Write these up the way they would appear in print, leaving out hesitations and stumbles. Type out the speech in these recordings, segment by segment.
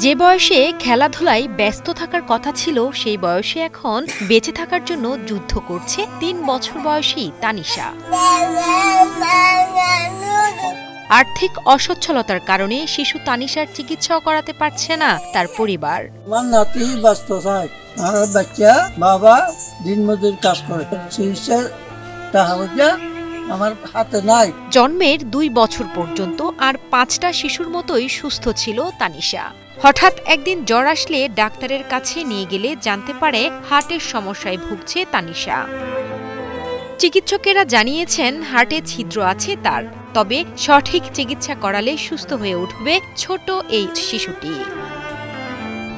যে বয়সে খেলাধুলায় ব্যস্ত থাকার কথা ছিল সেই বয়সে এখন বেঁচে থাকার জন্য যুদ্ধ করছে ৩ বছর বয়সী তানিশা। আর্থিক অসচ্ছলতার কারণে শিশু তানিশার চিকিৎসাও করাতে পারছে না তার পরিবার। আমার নাতি ব্যস্ত থাকে, আর বাচ্চা বাবা দিনমজুর কাজ করে, চিকিৎসার টাকা পয়সা আমার হাতে নাই। জন্মের ২ বছর পর্যন্ত আর ৫টা শিশুর মতোই সুস্থ ছিল তানিশা। হঠাৎ একদিন জ্বর আসলে ডাক্তারের কাছে নিয়ে গেলে জানতে পারে হার্টের সমস্যায় ভুগছে তানিশা। চিকিৎসকেরা জানিয়েছেন হার্টে ছিদ্র আছে তার, তবে সঠিক চিকিৎসা করালে সুস্থ হয়ে উঠবে ছোট এই শিশুটি।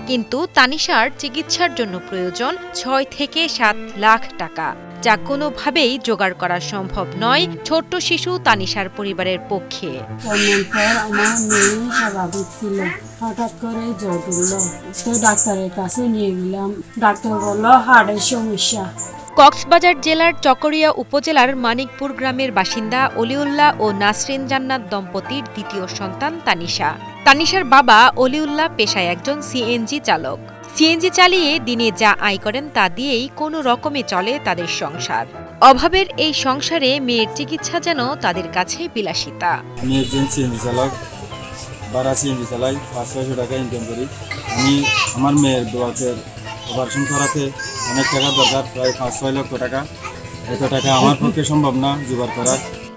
কিন্তু তানিশার চিকিৎসার জন্য প্রয়োজন ৬ থেকে ৭ লাখ টাকা, যা কোনোভাবেই জোগাড় করা সম্ভব নয় ছোট্ট শিশু তানিশার পরিবারের পক্ষে। আমার মেয়ে স্বাভাবিক ছিল, হঠাৎ করে জ্বর উঠল, তো ডাক্তারের কাছে নিয়ে গেলাম। ডাক্তার বলল হার্টের সমস্যা। কক্সবাজার জেলার চকরিয়া উপজেলার মানিকপুর গ্রামের বাসিন্দা অলিউল্লাহ ও নাসরিন জান্নাত দম্পতির দ্বিতীয় সন্তান তানিশা। তানিশার বাবা অলিউল্লাহ পেশায় একজন সিএনজি চালক। সিএনজি চালিয়ে দিনে যা আয় করেন তা দিয়েই কোনো রকমে চলে তাদের সংসার। অভাবের এই সংসারে মেয়ের চিকিৎসা যেন তাদের কাছে বিলাসিতা। আমি একজন সিএনজি চালক, বারা সিএনজি চালাই, ৫০০ টাকা ইনকাম করি। আমি আমার মেয়ের দোয়াকের অপারেশন করাতে অনেক টাকা দরকার, প্রায় ৫-৬ লক্ষ টাকা। এত টাকা আমার পক্ষে সম্ভব না জোগাড় করা।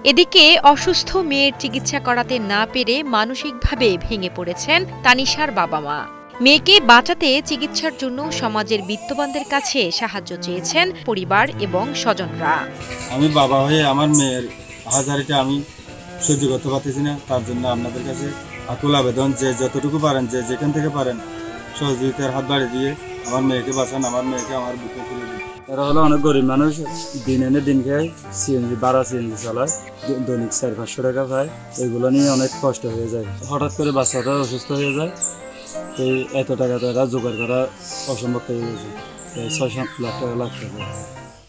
এদিকে অসুস্থ মেয়ের চিকিৎসা করাতে না পেরে মানসিকভাবে ভেঙে পড়েছেন তানিশার বাবা মা। মেয়েকে বাঁচাতে চিকিৎসার জন্য সমাজের বিত্তবানদের কাছে সাহায্য চেয়েছেন পরিবার এবং স্বজনরা। আমি বাবা হয়ে আমার মেয়ের হাজারিটা আমি সহ্য করতে পারতেছি না, তার জন্য আপনাদের কাছে আকুল আবেদন যে যতটুকু পারেন, যে যেখান থেকে পারেন সহযোগিতার হাত বাড়িয়ে দিয়ে আমার মেয়েকে বাঁচান, আমার মেয়েকে আমার বুকে তুলে দিন। এরা হলো অনেক গরিব মানুষ, দিন এনে দিন খায়, সিএনজি বারা সিএনজি চালায়, দৈনিক ৪-৫০০ টাকা পায়। এইগুলো নিয়ে অনেক কষ্ট হয়ে যায়। হঠাৎ করে বাচ্চাটা অসুস্থ হয়ে যায়, তো এত টাকা তো এরা জোগাড় করা অসম্ভব হয়ে গেছে, ৬-৭ লাখ টাকা লাগতে পারে।